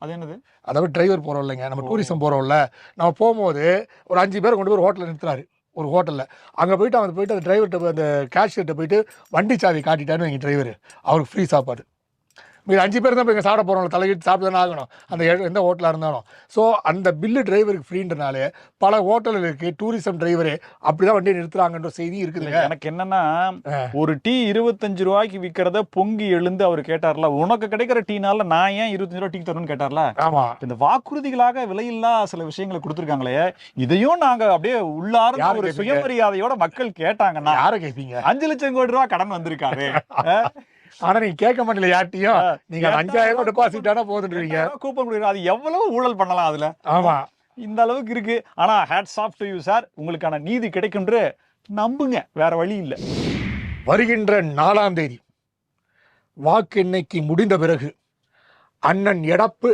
அது என்னது? அதாவது டிரைவர் போகிறோம் இல்லைங்க, நம்ம டூரிசம் போகிறோம்ல, நம்ம போகும்போது ஒரு 5 பேரை கொண்டு போய் ஒரு ஹோட்டலில் நிறுத்துறாரு. ஒரு ஹோட்டலில் அங்கே போயிட்டு அந்த டிரைவர்கிட்ட அந்த கேஷியர்கிட்ட போயிட்டு வண்டி சாவி காட்டிட்டான்னு வைங்க டிரைவர், அவருக்கு ஃப்ரீ சாப்பாடு. மீது 5 பேர் தான் போய் இங்கே சாப்பிட போகிறோம், தலையிட்டு சாப்பிட்டு தானே ஆகணும் அந்த எந்த ஹோட்டலாக இருந்தாலும். ஸோ அந்த பில்லு டிரைவருக்கு ஃப்ரீன்றனாலே பல ஹோட்டலில் இருக்குது டூரிசம் டிரைவரே அப்படி தான் வண்டியை நிறுத்துறாங்கன்ற செய்தி இருக்குதுங்க. எனக்கு என்னன்னா, ஒரு டீ 25 ரூபாய்க்கு விற்கிறத பொங்கி எழுந்து அவர் கேட்டார்ல, உனக்கு கிடைக்கிற டீனால நான் ஏன் 25 ரூபா டீ தரணும்னு கேட்டார்ல. ஆமாம், இந்த வாக்குறுதிகளாக விலையில்லா சில விஷயங்களை கொடுத்துருக்காங்களே, இதையும் நாங்க அப்படியே உள்ளார்ந்த ஒரு சுயமரியாதையோட மக்கள் கேட்டாங்கன்னா, யாரை கேட்பீங்க? 5 லட்சம் கோடி ரூபாய் கடன் வந்திருக்காரு. ஆனா நீங்க கேட்க மாட்டீங்க யார்ட்டையும். நீங்க 5000 டெபாசிட் ஆனா போதுன்றீங்க. கூப்பன் கொடுக்குறீங்க. அது எவ்வளவு ஊழல் பண்ணலாம் அதுல. ஆமா, இந்த அளவுக்கு இருக்கு. ஆனா hats off to you sir. உங்களுக்கான நீதி கிடைக்கும்ன்று நம்புங்க, வேற வழி இல்ல. வருகின்ற 4ஆம் தேதி வாக்கு எண்ணிக்கை முடிந்த பிறகு அண்ணன் எடப்பு